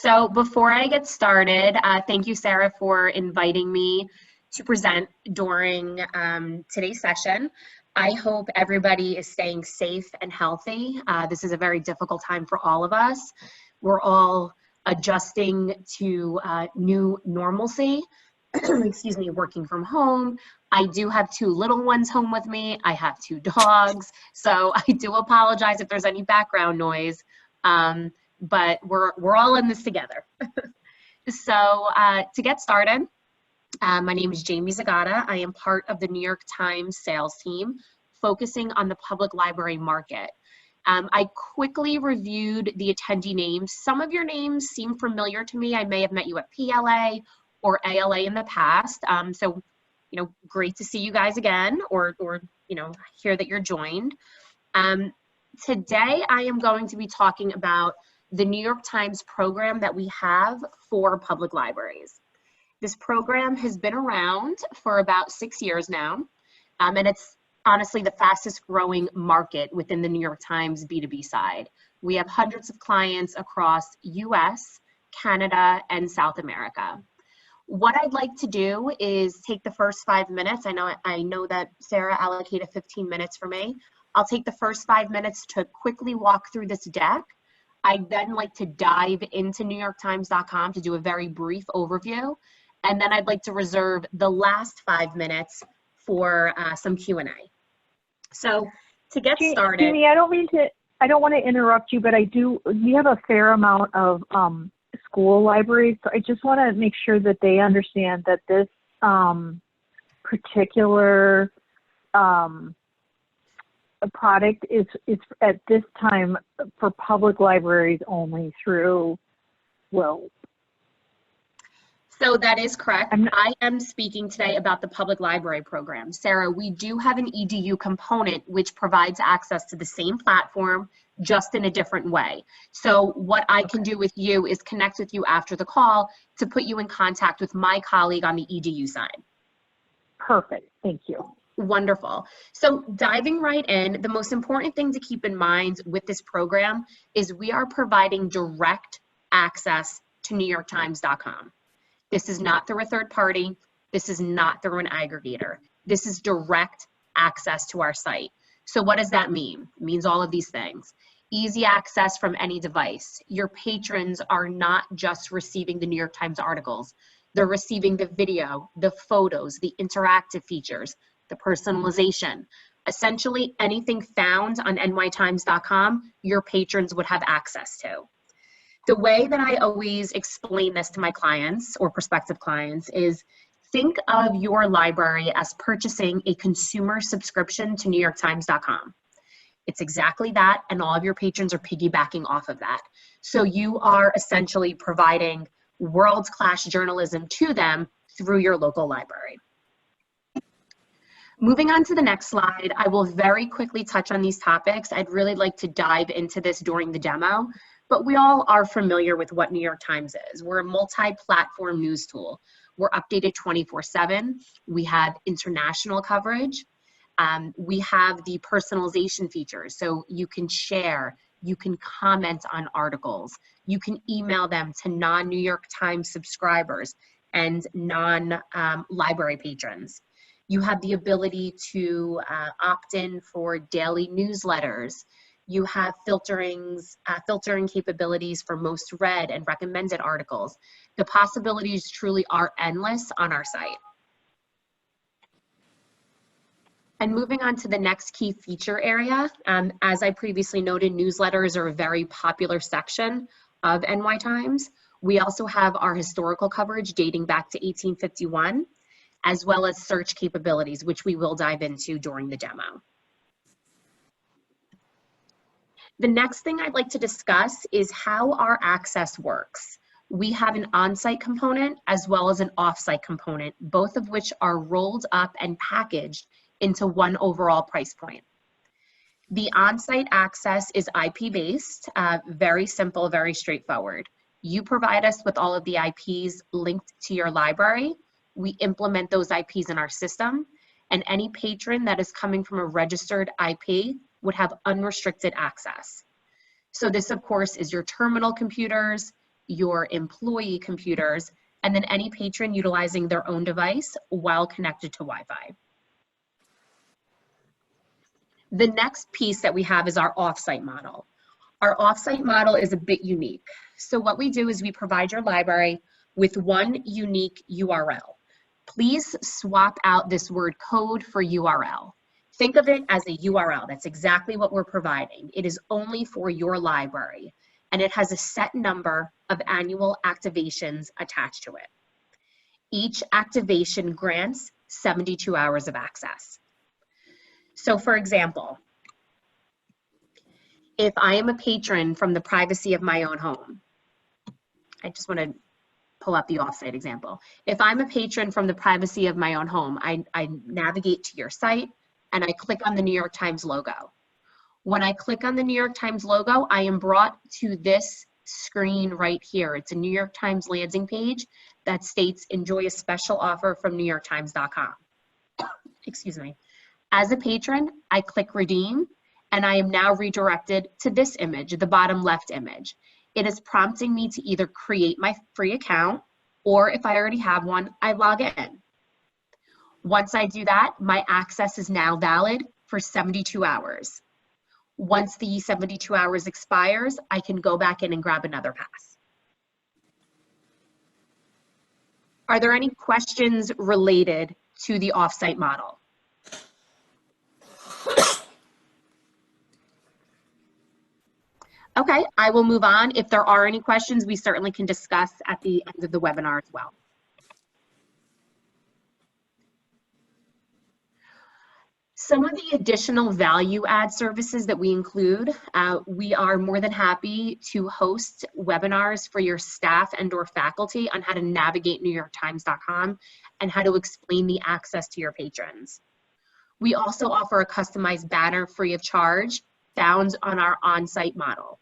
So before I get started, thank you, Sarah, for inviting me to present during today's session. I hope everybody is staying safe and healthy. This is a very difficult time for all of us. We're all adjusting to new normalcy, excuse me, working from home. I do have two little ones home with me. I have two dogs. So I do apologize if there's any background noise. But we're all in this together. So to get started, my name is Jamie Zagata. I am part of the New York Times sales team, focusing on the public library market. I quickly reviewed the attendee names. Some of your names seem familiar to me. I may have met you at PLA or ALA in the past. So, great to see you guys again, or hear that you're joined. Today, I am going to be talking about the New York Times program that we have for public libraries. This program has been around for about 6 years now, and it's honestly the fastest growing market within the New York Times B2B side. We have hundreds of clients across US, Canada, and South America. What I'd like to do is take the first 5 minutes. I know that Sarah allocated 15 minutes for me. I'll take the first 5 minutes to quickly walk through this deck. I'd then like to dive into NewYorkTimes.com to do a very brief overview. And then I'd like to reserve the last 5 minutes for some Q&A. So to get started. Jamie, I don't want to interrupt you, but we have a fair amount of school libraries. So I just want to make sure that they understand that this particular product is at this time for public libraries only through Will. So that is correct. I am speaking today about the public library program. Sarah, we do have an EDU component which provides access to the same platform, just in a different way. So what I can do with you is connect with you after the call to put you in contact with my colleague on the EDU side. Perfect, thank you. Wonderful. So diving right in, the most important thing to keep in mind with this program is we are providing direct access to NewYorkTimes.com. This is not through a third party. This is not through an aggregator. This is direct access to our site. So what does that mean? It means all of these things. Easy access from any device. Your patrons are not just receiving the New York Times articles. They're receiving the video, the photos, the interactive features, the personalization. Essentially anything found on nytimes.com, your patrons would have access to. The way that I always explain this to my clients or prospective clients is think of your library as purchasing a consumer subscription to NewYorkTimes.com. It's exactly that, and all of your patrons are piggybacking off of that. So you are essentially providing world-class journalism to them through your local library. Moving on to the next slide, I will very quickly touch on these topics. I'd really like to dive into this during the demo, but we all are familiar with what New York Times is. We're a multi-platform news tool. We're updated 24/7. We have international coverage. We have the personalization features, so you can share, you can comment on articles, you can email them to non-New York Times subscribers and non-library patrons. You have the ability to opt in for daily newsletters. You have filtering capabilities for most read and recommended articles. The possibilities truly are endless on our site. And moving on to the next key feature area, as I previously noted, newsletters are a very popular section of NY Times. We also have our historical coverage dating back to 1851. As well as search capabilities, which we will dive into during the demo. The next thing I'd like to discuss is how our access works. We have an on-site component as well as an off-site component, both of which are rolled up and packaged into one overall price point. The on-site access is IP-based, very simple, very straightforward. You provide us with all of the IPs linked to your library. We implement those IPs in our system, and any patron that is coming from a registered IP would have unrestricted access. So this, of course, is your terminal computers, your employee computers, and then any patron utilizing their own device while connected to Wi-Fi. The next piece that we have is our offsite model. Our offsite model is a bit unique. So what we do is we provide your library with one unique URL. Please swap out this word code for URL. Think of it as a URL. That's exactly what we're providing. It is only for your library, and it has a set number of annual activations attached to it. Each activation grants 72 hours of access. So for example, if I am a patron from the privacy of my own home, I just want to pull up the offsite example. If I'm a patron from the privacy of my own home, I navigate to your site and I click on the New York Times logo. When I click on the New York Times logo, I am brought to this screen right here. It's a New York Times landing page that states, enjoy a special offer from NewYorkTimes.com. Excuse me. As a patron, I click redeem, and I am now redirected to this image, the bottom left image. It is prompting me to either create my free account, or if I already have one, I log in. Once I do that, my access is now valid for 72 hours. Once the 72 hours expires, I can go back in and grab another pass. Are there any questions related to the offsite model? Okay, I will move on. If there are any questions, we certainly can discuss at the end of the webinar as well. Some of the additional value add services that we include, we are more than happy to host webinars for your staff and or faculty on how to navigate NewYorkTimes.com and how to explain the access to your patrons. We also offer a customized banner free of charge found on our on-site model.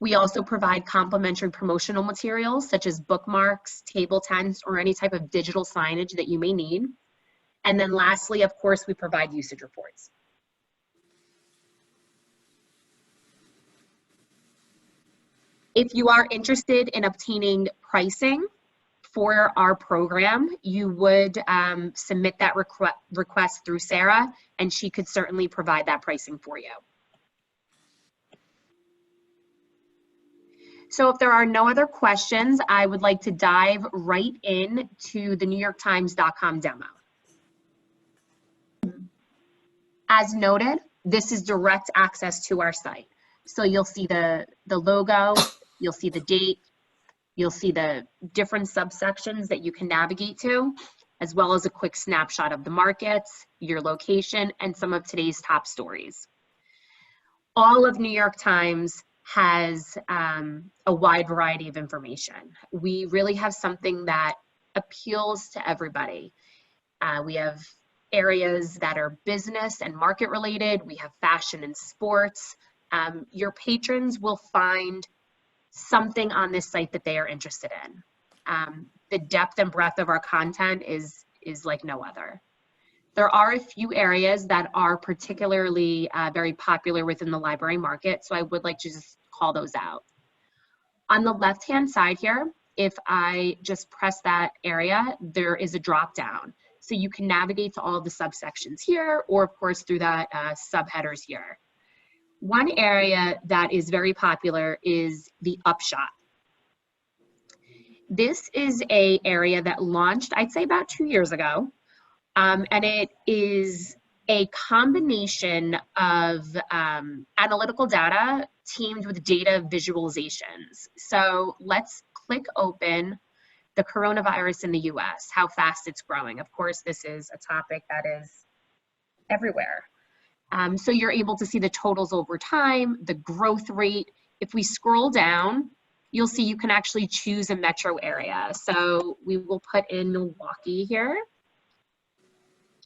We also provide complimentary promotional materials such as bookmarks, table tents, or any type of digital signage that you may need. And then lastly, of course, we provide usage reports. If you are interested in obtaining pricing for our program, you would submit that request through Sarah, and she could certainly provide that pricing for you. So if there are no other questions, I would like to dive right in to the NewYorkTimes.com demo. As noted, this is direct access to our site. So you'll see the logo, you'll see the date, you'll see the different subsections that you can navigate to, as well as a quick snapshot of the markets, your location, and some of today's top stories. All of New York Times has a wide variety of information. We really have something that appeals to everybody. We have areas that are business and market related. We have fashion and sports. Your patrons will find something on this site that they are interested in. The depth and breadth of our content is like no other. There are a few areas that are particularly very popular within the library market, so I would like to just call those out. On the left-hand side here, if I just press that area, there is a drop-down. So you can navigate to all of the subsections here, or of course through that subheaders here. One area that is very popular is the Upshot. This is an area that launched, I'd say about 2 years ago, and it is a combination of analytical data teamed with data visualizations. So let's click open the coronavirus in the US, how fast it's growing. Of course, this is a topic that is everywhere. So you're able to see the totals over time, the growth rate. If we scroll down, you'll see you can actually choose a metro area. So we will put in Milwaukee here.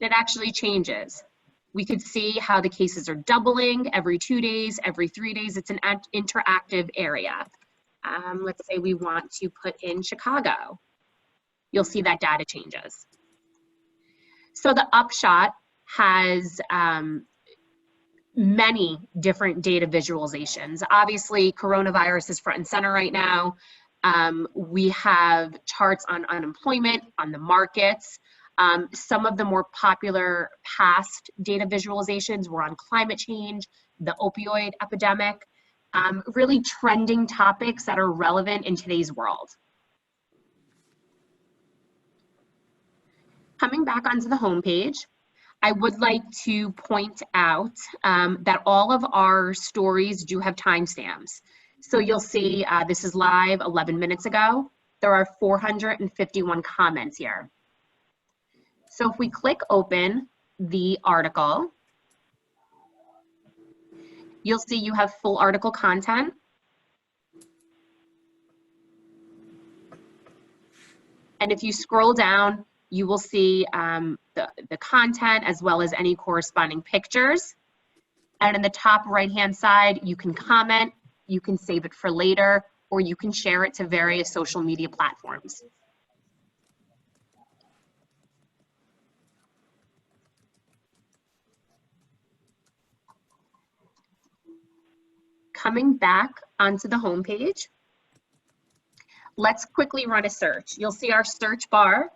It actually changes. We could see how the cases are doubling every 2 days, every 3 days. It's an interactive area. Let's say we want to put in Chicago. You'll see that data changes. So the Upshot has many different data visualizations. Obviously, coronavirus is front and center right now. We have charts on unemployment, on the markets. Some of the more popular past data visualizations were on climate change, the opioid epidemic, really trending topics that are relevant in today's world. Coming back onto the homepage, I would like to point out that all of our stories do have timestamps. So you'll see this is live 11 minutes ago. There are 451 comments here. So if we click open the article, you'll see you have full article content. And if you scroll down, you will see the content as well as any corresponding pictures. And in the top right-hand side, you can comment, you can save it for later, or you can share it to various social media platforms. Coming back onto the homepage, let's quickly run a search. You'll see our search bar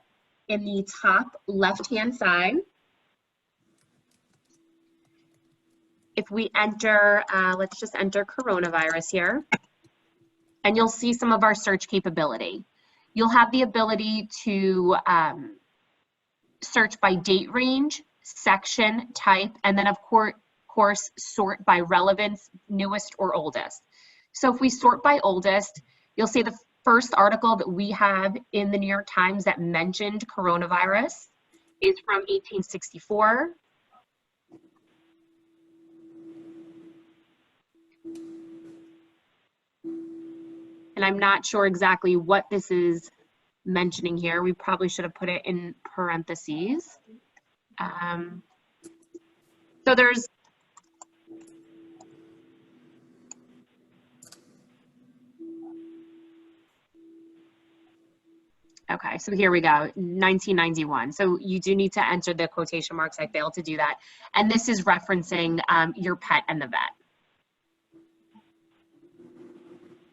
in the top left-hand side. If we enter, let's just enter coronavirus here, and you'll see some of our search capability. You'll have the ability to search by date range, section, type, and then of course sort by relevance, newest or oldest. So if we sort by oldest, you'll see the first article that we have in the New York Times that mentioned coronavirus is from 1864. And I'm not sure exactly what this is mentioning here. We probably should have put it in parentheses. So there's okay, so here we go, 1991. So you do need to enter the quotation marks. I failed to do that. And this is referencing your pet and the vet.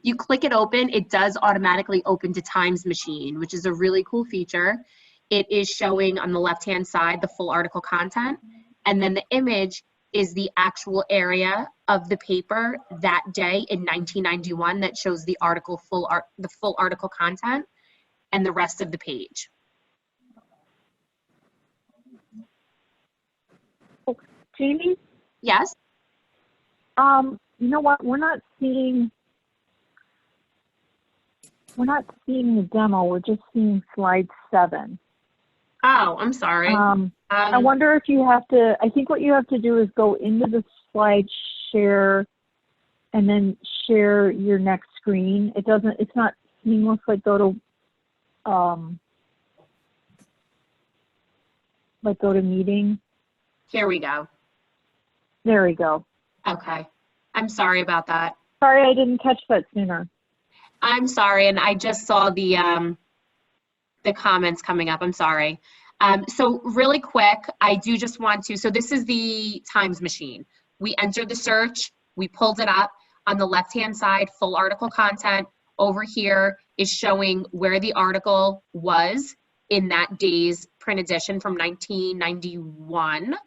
You click it open, it does automatically open to Times Machine, which is a really cool feature. It is showing on the left-hand side the full article content, and then the image is the actual area of the paper that day in 1991 that shows the article the full article content and the rest of the page. Jamie? Yes? You know what, we're not seeing the demo, we're just seeing slide 7. Oh, I'm sorry. I wonder if you have to, I think what you have to do is go into the slide share and then share your next screen. It's not seamless, like go to meeting. Here we go. There we go. Okay. I'm sorry about that. Sorry, I didn't catch that sooner. I'm sorry, and I just saw the comments coming up. I'm sorry. So really quick, I do just want to, so this is the Times Machine. We entered the search, we pulled it up. On the left-hand side, full article content. Over here is showing where the article was in that day's print edition from 1991.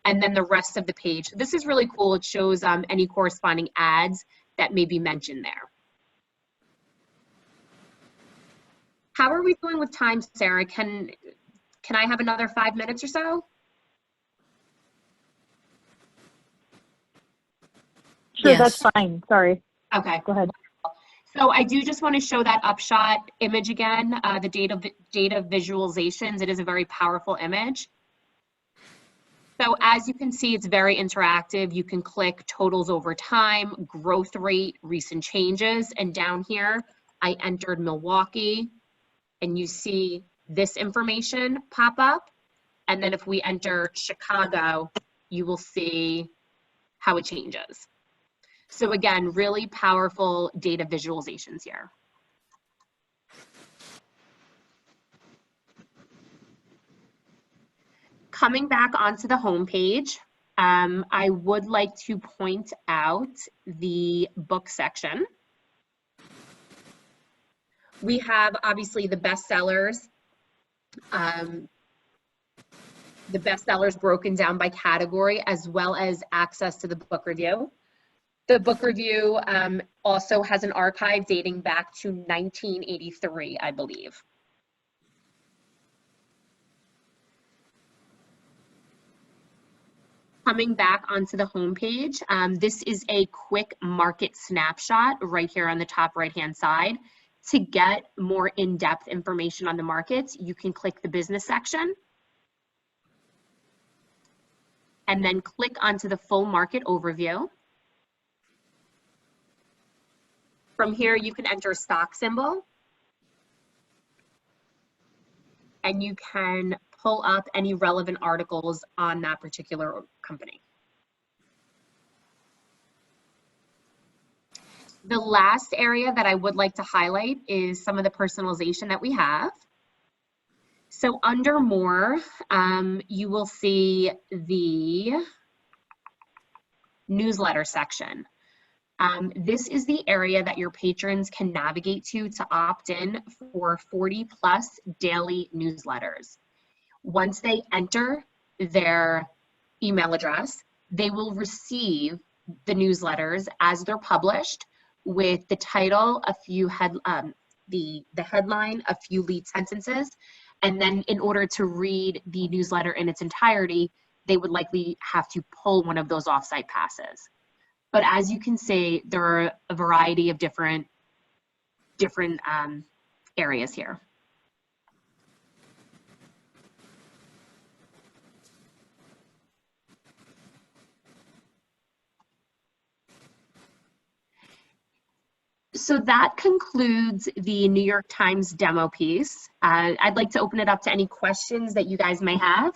And then the rest of the page. So this is really cool. It shows any corresponding ads that may be mentioned there. How are we doing with time, Sarah? Can I have another 5 minutes or so? Sure, Yes. that's fine. Sorry. Okay. Go ahead. So I do just want to show that upshot image again, the data visualizations. It is a very powerful image. So as you can see, it's very interactive. You can click totals over time, growth rate, recent changes, and down here, I entered Milwaukee, and you see this information pop up. And then if we enter Chicago, you will see how it changes. So again, really powerful data visualizations here. Coming back onto the home page, I would like to point out the book section. We have obviously the bestsellers. The bestsellers broken down by category, as well as access to the book review. The book review also has an archive dating back to 1983, I believe. Coming back onto the homepage, this is a quick market snapshot right here on the top right-hand side. To get more in-depth information on the markets, you can click the business section and then click onto the full market overview. From here, you can enter a stock symbol and you can pull up any relevant articles on that particular company. The last area that I would like to highlight is some of the personalization that we have. So under more, you will see the newsletter section. This is the area that your patrons can navigate to opt in for 40+ daily newsletters. Once they enter their email address, they will receive the newsletters as they're published with the title, the headline, a few lead sentences, and then in order to read the newsletter in its entirety, they would likely have to pull one of those offsite passes. But as you can see, there are a variety of different areas here. So that concludes the New York Times demo piece. I'd like to open it up to any questions that you guys may have.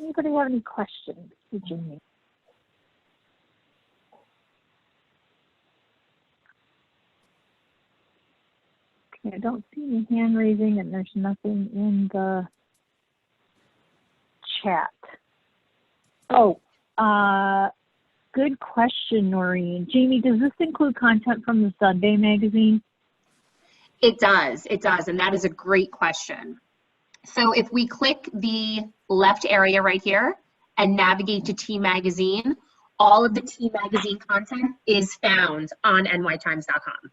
Anybody have any questions for Jamie? Okay, I don't see any hand raising and there's nothing in the chat. Oh, good question, Noreen. Jamie, does this include content from the Sunday magazine? It does, and that is a great question. So if we click the left area right here and navigate to T Magazine, all of the T Magazine content is found on nytimes.com.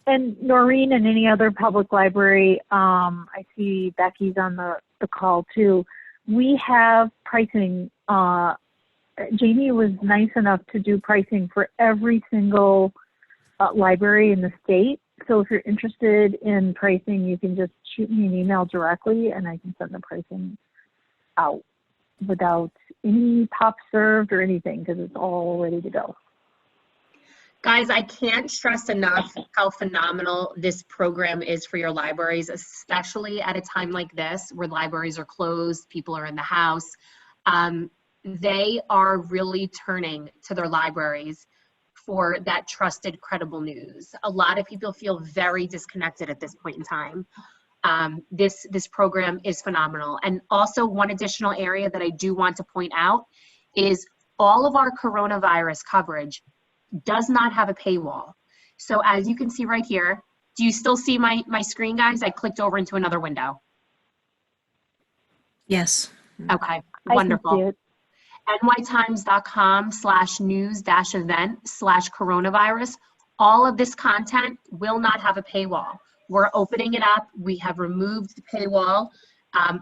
And Noreen and any other public library, I see Becky's on the call too. We have pricing. Jamie was nice enough to do pricing for every single library in the state. So if you're interested in pricing, you can just shoot me an email directly and I can send the pricing out without any pop served or anything because it's all ready to go. Guys, I can't stress enough how phenomenal this program is for your libraries, especially at a time like this where libraries are closed, people are in the house. They are really turning to their libraries for that trusted, credible news. A lot of people feel very disconnected at this point in time. This program is phenomenal. And also one additional area that I do want to point out is all of our coronavirus coverage does not have a paywall. So as you can see right here, do you still see my screen, guys? I clicked over into another window. Yes. Okay, wonderful. nytimes.com/news-event/coronavirus. All of this content will not have a paywall. We're opening it up. We have removed the paywall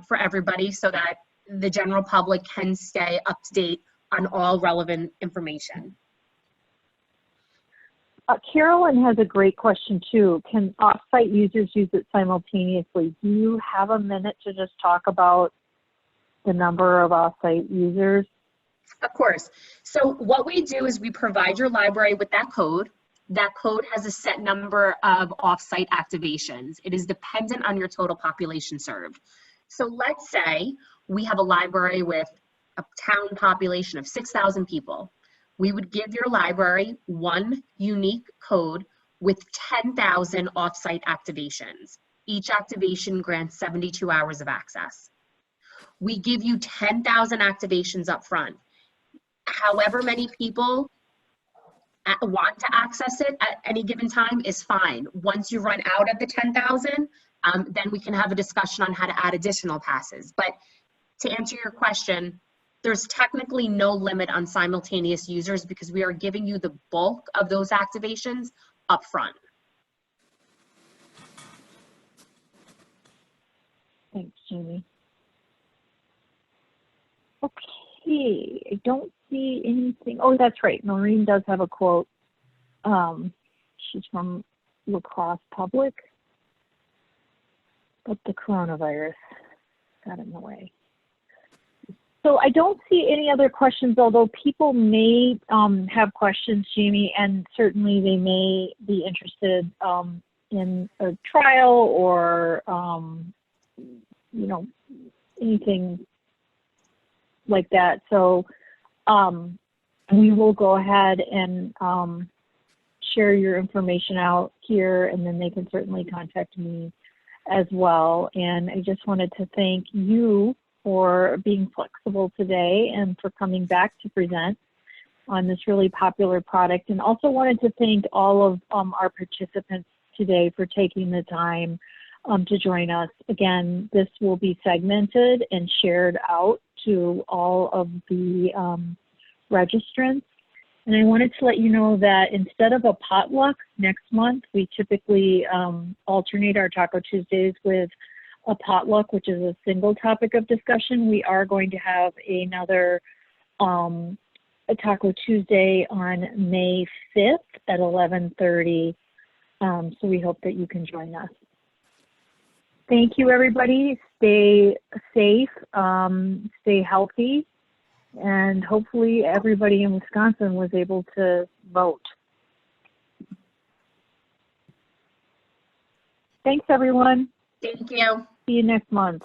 for everybody so that the general public can stay up to date on all relevant information. Carolyn has a great question too. Can offsite users use it simultaneously? Do you have a minute to just talk about the number of offsite users? Of course. So what we do is we provide your library with that code. That code has a set number of offsite activations. It is dependent on your total population served. So let's say we have a library with a town population of 6,000 people. We would give your library one unique code with 10,000 offsite activations. Each activation grants 72 hours of access. We give you 10,000 activations up front. However many people want to access it at any given time is fine. Once you run out of the 10,000, then we can have a discussion on how to add additional passes. But to answer your question, there's technically no limit on simultaneous users because we are giving you the bulk of those activations up front. Thanks, Jamie. Okay, I don't see anything. Oh, that's right. Maureen does have a quote. She's from La Crosse Public, but the coronavirus got in the way. So I don't see any other questions, although people may have questions, Jamie, and certainly they may be interested in a trial or, you know, anything like that. So we will go ahead and share your information out here, and then they can certainly contact me as well. And I just wanted to thank you for being flexible today and for coming back to present on this really popular product. And also wanted to thank all of our participants today for taking the time to join us. Again, this will be segmented and shared out to all of the registrants. And I wanted to let you know that instead of a potluck next month, we typically alternate our Taco Tuesdays with a potluck, which is a single topic of discussion. We are going to have another a Taco Tuesday on May 5th at 11:30. So we hope that you can join us. Thank you, everybody. Stay safe, stay healthy, and hopefully everybody in Wisconsin was able to vote. Thanks, everyone. Thank you. See you next month.